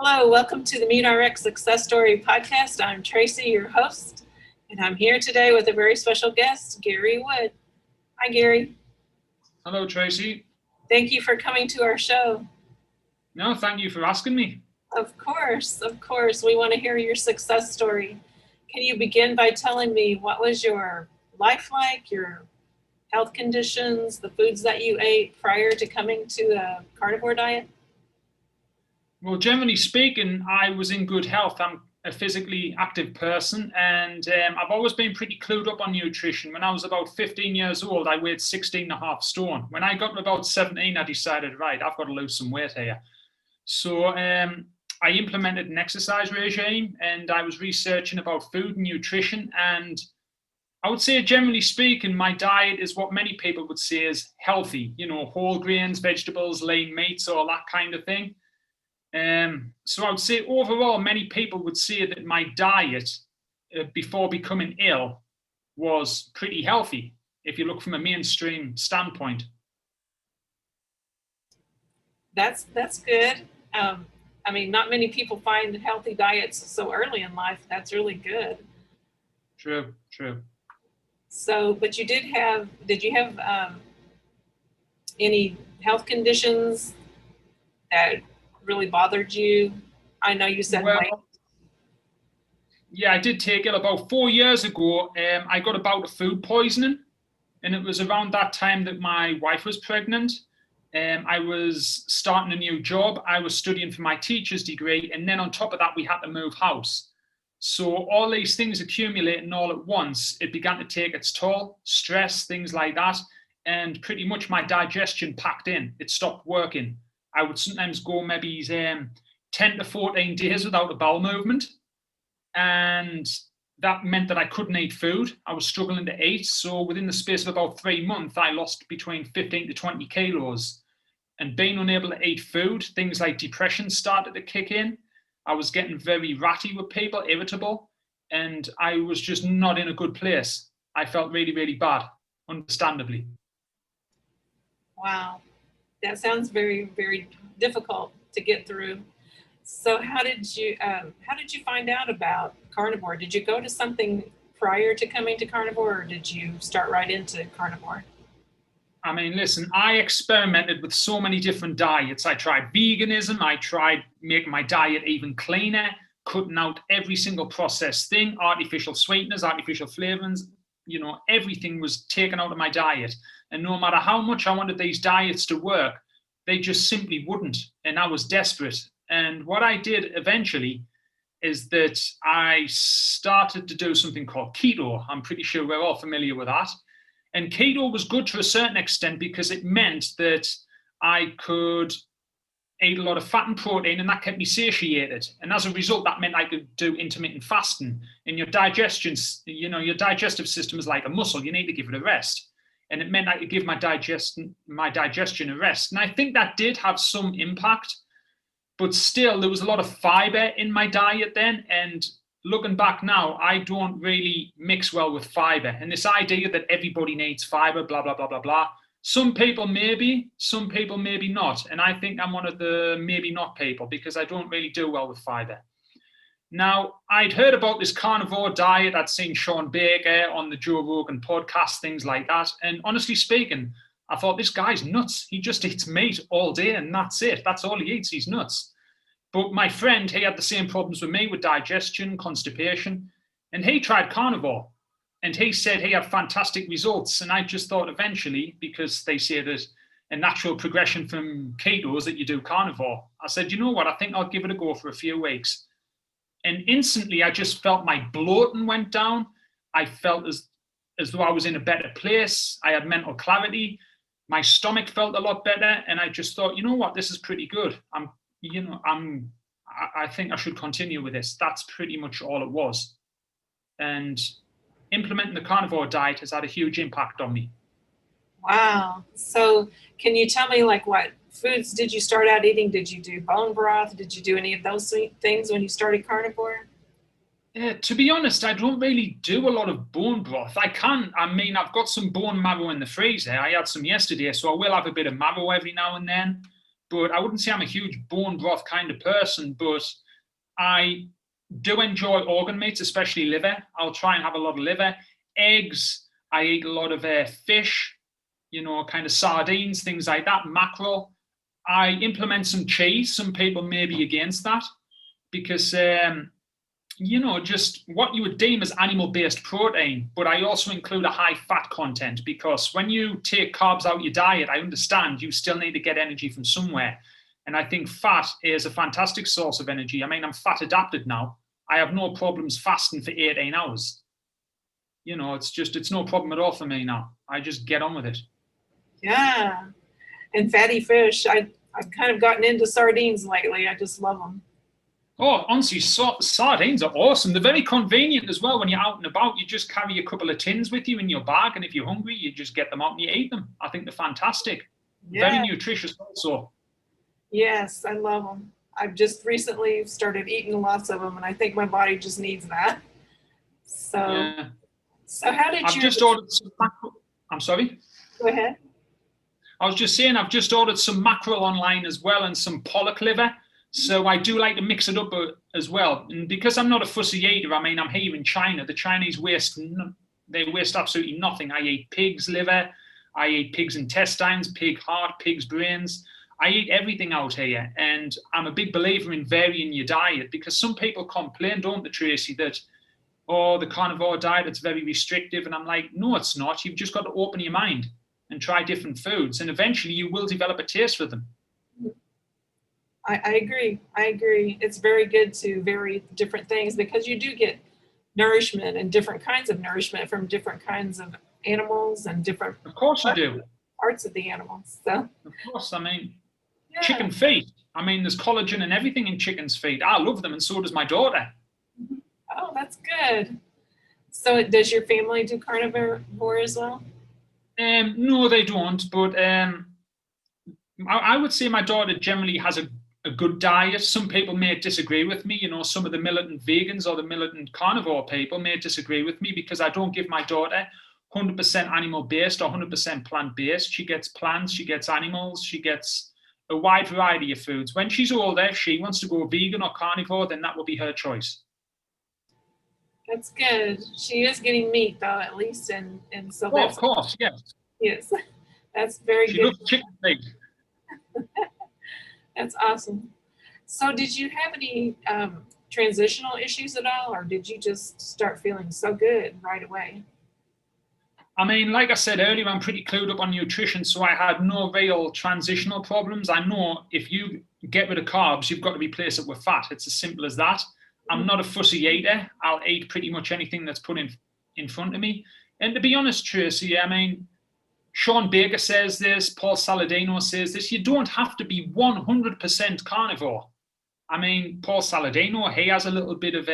Hello, welcome to the Meet RX Success Story podcast. I'm Tracy, your host, and I'm here today with a very special guest, Gary Wood. Hi, Gary. Hello, Tracy. Thank you for coming to our show. No, thank you for asking me. Of course. We want to hear your success story. Can you begin by telling me what was your life like, your health conditions, the foods that you ate prior to coming to a carnivore diet? Well, generally speaking, I was in good health. I'm a physically active person, and I've always been pretty clued up on nutrition. When I was about 15 years old, I weighed 16.5 stone. When I got to about 17, I decided, right, I've got to lose some weight here. So I implemented an exercise regime, and I was researching about food and nutrition. And I would say, generally speaking, my diet is what many people would say is healthy, whole grains, vegetables, lean meats, all that kind of thing. So I would say overall, many people would say that my diet before becoming ill was pretty healthy, if you look from a mainstream standpoint. That's good. Not many people find healthy diets so early in life. That's really good. True. So, but did you have any health conditions that really bothered you? I know you said weight. Yeah, I did take it about 4 years ago. I got a bout of food poisoning, and it was around that time that my wife was pregnant. I was starting a new job. I was studying for my teacher's degree, and then on top of that, we had to move house. So all these things accumulating all at once, it began to take its toll, stress, things like that, and pretty much my digestion packed in. It stopped working. I would sometimes go maybe 10 to 14 days without a bowel movement. And that meant that I couldn't eat food. I was struggling to eat. So within the space of about 3 months, I lost between 15 to 20 kilos. And being unable to eat food, things like depression started to kick in. I was getting very ratty with people, irritable, and I was just not in a good place. I felt really, really bad, understandably. Wow. That sounds very, very difficult to get through. So how did you find out about carnivore? Did you go to something prior to coming to carnivore, or did you start right into carnivore? Listen, I experimented with so many different diets. I tried veganism. I tried making my diet even cleaner, cutting out every single processed thing, artificial sweeteners, artificial flavorings. Everything was taken out of my diet. And no matter how much I wanted these diets to work, they just simply wouldn't. And I was desperate. And what I did eventually is that I started to do something called keto. I'm pretty sure we're all familiar with that. And keto was good to a certain extent because it meant that I could eat a lot of fat and protein, and that kept me satiated. And as a result, that meant I could do intermittent fasting. And your digestive system is like a muscle. You need to give it a rest. And it meant I could give my digestion a rest. And I think that did have some impact, but still there was a lot of fiber in my diet then. And looking back now, I don't really mix well with fiber. And this idea that everybody needs fiber, blah, blah, blah, blah, blah. Some people maybe, some people maybe not. And I think I'm one of the maybe not people because I don't really do well with fiber. Now, I'd heard about this carnivore diet. I'd seen ShawnBaker on the Joe Rogan podcast, things like that. And honestly speaking, I thought, this guy's nuts. He just eats meat all day and that's it. That's all he eats. He's nuts. But my friend, he had the same problems with me with digestion, constipation, and he tried carnivore. And he said he had fantastic results. And I just thought eventually, because they say there's a natural progression from keto is that you do carnivore. I said, you know what? I think I'll give it a go for a few weeks. And instantly, I just felt my bloating went down. I felt as though I was in a better place. I had mental clarity. My stomach felt a lot better. And I just thought, you know what? This is pretty good. I think I should continue with this. That's pretty much all it was. And implementing the carnivore diet has had a huge impact on me. Wow. So can you tell me what foods did you start out eating? Did you do bone broth? Did you do any of those things when you started carnivore? To be honest, I don't really do a lot of bone broth. I've got some bone marrow in the freezer. I had some yesterday, so I will have a bit of marrow every now and then. but I wouldn't say I'm a huge bone broth kind of person, but I do enjoy organ meats, especially liver. I'll try and have a lot of liver. Eggs, I eat a lot of fish, kind of sardines, things like that, mackerel. I implement some cheese. Some people may be against that because, just what you would deem as animal-based protein, but I also include a high fat content because when you take carbs out of your diet, I understand you still need to get energy from somewhere. And I think fat is a fantastic source of energy. I mean, I'm fat adapted now. I have no problems fasting for 18 hours. It's no problem at all for me now. I just get on with it. Yeah. And fatty fish. I've kind of gotten into sardines lately. I just love them. Oh, honestly, sardines are awesome. They're very convenient as well when you're out and about. You just carry a couple of tins with you in your bag, and if you're hungry, you just get them out and you eat them. I think they're fantastic. Yeah. Very nutritious also. Yes, I love them. I've just recently started eating lots of them, and I think my body just needs that. So, yeah. So how did you... I've just ordered some mackerel. I'm sorry? Go ahead. I was just saying I've just ordered some mackerel online as well and some pollock liver. So I do like to mix it up as well. And because I'm not a fussy eater, I mean, I'm here in China. The Chinese waste absolutely nothing. I eat pig's liver. I eat pig's intestines, pig heart, pig's brains. I eat everything out here. And I'm a big believer in varying your diet because some people complain, don't they, Tracy, that, oh, the carnivore diet, it's very restrictive. And I'm like, no, it's not. You've just got to open your mind and try different foods. And eventually you will develop a taste for them. I agree. I agree. It's very good to vary different things because you do get nourishment and different kinds of nourishment from different kinds of animals and different of course you do. Parts of the animals. So of course, I mean, yeah. Chicken feet. I mean, there's collagen and everything in chicken's feet. I love them, and so does my daughter. Oh, that's good. So does your family do carnivore as well? No, they don't. But I would say my daughter generally has a good diet. Some people may disagree with me. Some of the militant vegans or the militant carnivore people may disagree with me because I don't give my daughter 100% animal-based or 100% plant-based. She gets plants, she gets animals, she gets a wide variety of foods. When she's older, if she wants to go vegan or carnivore, then that will be her choice. That's good. She is getting meat, though, at least, and so that's... of course, yes. Yes, that's very good. She loves chicken feet. That's awesome. So did you have any transitional issues at all, or did you just start feeling so good right away? I mean, like I said earlier, I'm pretty clued up on nutrition, so I had no real transitional problems. I know if you get rid of carbs, you've got to replace it with fat. It's as simple as that. I'm not a fussy eater. I'll eat pretty much anything that's put in front of me. And to be honest, Tracy, I mean, ShawnBaker says this, Paul Saladino says this, you don't have to be 100% carnivore. I mean, Paul Saladino, he has a little bit of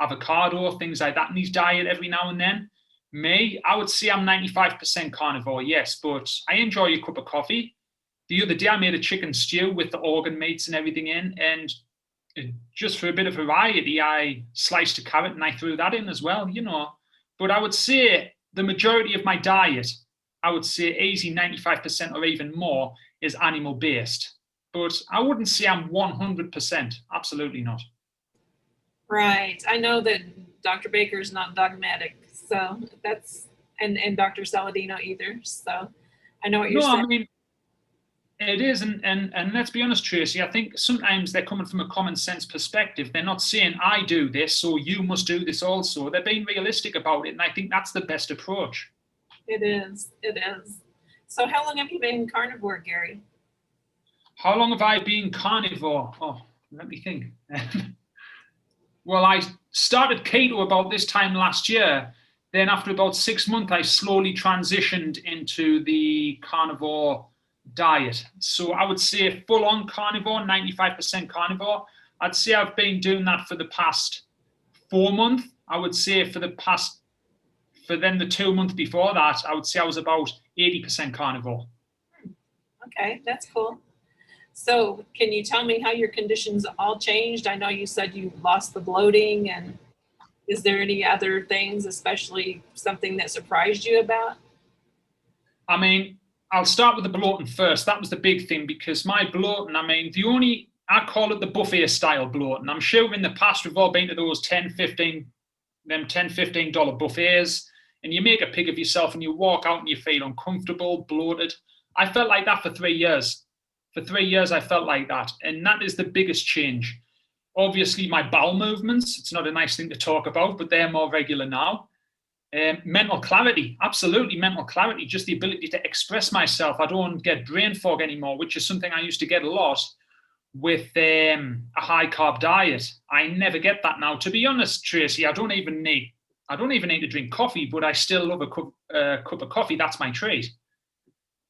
avocado, things like that in his diet every now and then. Me, I would say I'm 95% carnivore, yes, but I enjoy a cup of coffee. The other day I made a chicken stew with the organ meats and everything in, and just for a bit of variety, I sliced a carrot and I threw that in as well, But I would say the majority of my diet, I would say easy 95% or even more is animal-based. But I wouldn't say I'm 100%. Absolutely not. Right. I know that Dr. Baker is not dogmatic. So that's, and Dr. Saladino either. So I know what you're saying. I mean, it is. And let's be honest, Tracy, I think sometimes they're coming from a common sense perspective. They're not saying, I do this, so you must do this also. They're being realistic about it. And I think that's the best approach. It is. It is. So how long have you been carnivore, Gary? How long have I been carnivore? Oh, let me think. Well, I started keto about this time last year. Then after about 6 months, I slowly transitioned into the carnivore diet. So I would say full-on carnivore, 95% carnivore. I'd say I've been doing that for the past 4 months. I would say for then the 2 months before that, I would say I was about 80% carnivore. Okay, that's cool. So can you tell me how your conditions all changed? I know you said you lost the bloating, and is there any other things, especially something that surprised you about? I mean, I'll start with the bloating first. That was the big thing, because my bloating, I mean, I call it the buffet style bloating. I'm sure in the past we've all been to those $10, $15 buffets, and you make a pig of yourself and you walk out and you feel uncomfortable, bloated. I felt like that for 3 years. For 3 years, I felt like that. And that is the biggest change. Obviously, my bowel movements, it's not a nice thing to talk about, but they're more regular now. Mental clarity, absolutely mental clarity, just the ability to express myself. I don't get brain fog anymore, which is something I used to get a lot with a high carb diet. I never get that now. To be honest, Tracy, I don't even need to drink coffee, but I still love a cup of coffee. That's my treat.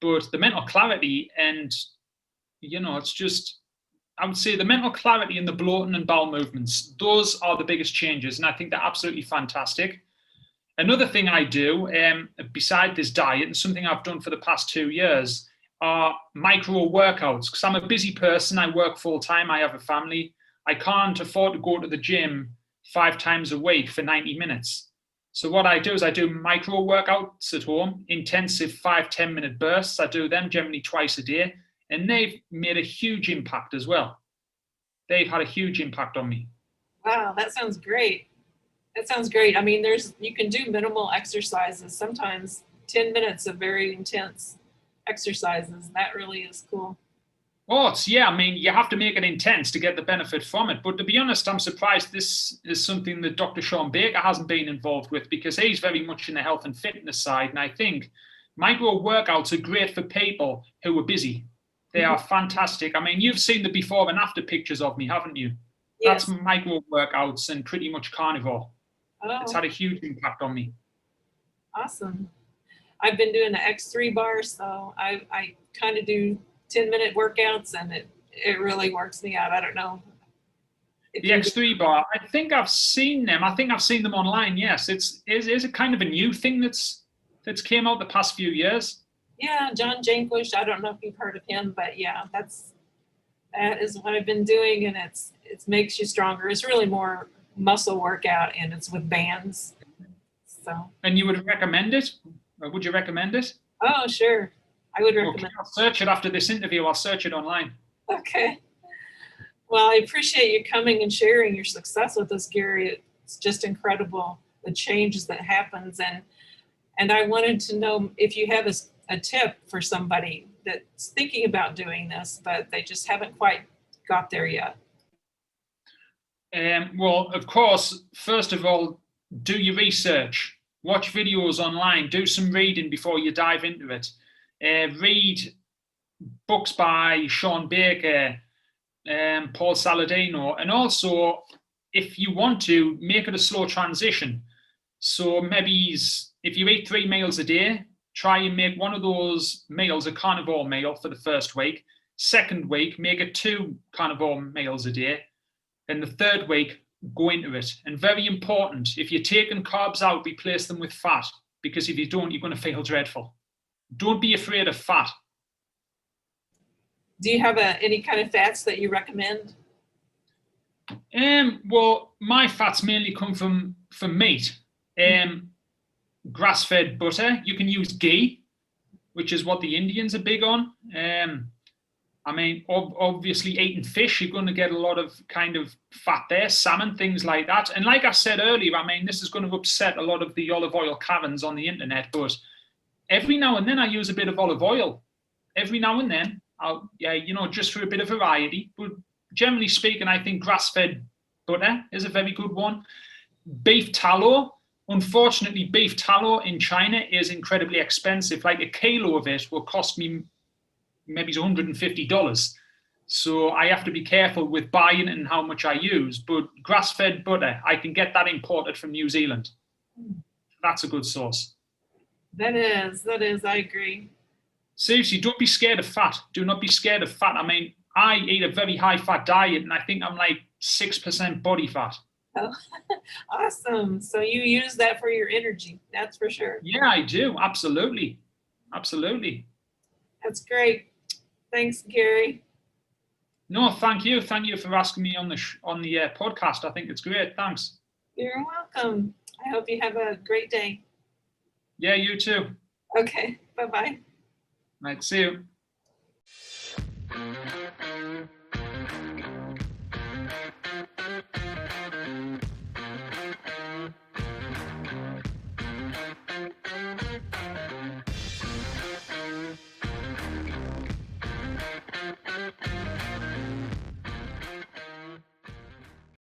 But the mental clarity and, it's just, I would say the mental clarity and the bloating and bowel movements, those are the biggest changes. And I think they're absolutely fantastic. Another thing I do, beside this diet, and something I've done for the past 2 years, are micro workouts. Because I'm a busy person, I work full time, I have a family. I can't afford to go to the gym 5 times a week for 90 minutes. So what I do is I do micro workouts at home, intensive 5-10 minute bursts. I do them generally twice a day, and they've made a huge impact as well. They've had a huge impact on me. Wow, that sounds great. That sounds great. I mean, you can do minimal exercises, sometimes 10 minutes of very intense exercises. That really is cool. Oh, I mean, you have to make it intense to get the benefit from it. But to be honest, I'm surprised this is something that Dr. ShawnBaker hasn't been involved with, because he's very much in the health and fitness side. And I think micro workouts are great for people who are busy. They are fantastic. I mean, you've seen the before and after pictures of me, haven't you? Yes. That's micro workouts and pretty much carnivore. Oh. It's had a huge impact on me. Awesome. I've been doing the X3 bar, so I kind of do 10-minute workouts, and it really works me out. I don't know. The X3 bar, I think I've seen them. I think I've seen them online. Yes, is it kind of a new thing that's came out the past few years? Yeah, John Janquish. I don't know if you've heard of him, but yeah, that is what I've been doing, and it makes you stronger. It's really more muscle workout, and it's with bands. So. And you would recommend it? Or would you recommend it? Oh, sure. I would recommend. Okay, I'll search it after this interview. I'll search it online. Okay. Well, I appreciate you coming and sharing your success with us, Gary. It's just incredible, the changes that happens. And I wanted to know if you have a tip for somebody that's thinking about doing this, but they just haven't quite got there yet. Well, of course, first of all, do your research. Watch videos online. Do some reading before you dive into it. Read books by ShawnBaker, Paul Saladino, and also, if you want to, make it a slow transition. So maybe if you eat 3 meals a day, try and make one of those meals a carnivore meal for the first week. Second week, make it 2 carnivore meals a day. And the third week, go into it. And very important, if you're taking carbs out, replace them with fat, because if you don't, you're going to feel dreadful. Don't be afraid of fat. Do you have any kind of fats that you recommend? Well, my fats mainly come from meat. Grass-fed butter. You can use ghee, which is what the Indians are big on. I mean, obviously eating fish, you're going to get a lot of kind of fat there, salmon, things like that. And like I said earlier, I mean, this is going to upset a lot of the olive oil Karens on the internet, but every now and then I use a bit of olive oil. Every now and then, just for a bit of variety. But generally speaking, I think grass-fed butter is a very good one. Beef tallow. Unfortunately, beef tallow in China is incredibly expensive. Like a kilo of it will cost me maybe $150. So I have to be careful with buying and how much I use. But grass-fed butter, I can get that imported from New Zealand. That's a good source. That is, I agree. Seriously, don't be scared of fat. Do not be scared of fat. I mean, I eat a very high fat diet, and I think I'm like 6% body fat. Oh, awesome. So you use that for your energy. That's for sure. Yeah, I do. Absolutely. Absolutely. That's great. Thanks, Gary. No, thank you. Thank you for asking me on the podcast. I think it's great. Thanks. You're welcome. I hope you have a great day. Yeah, you too. Okay. Bye-bye. Right, see you.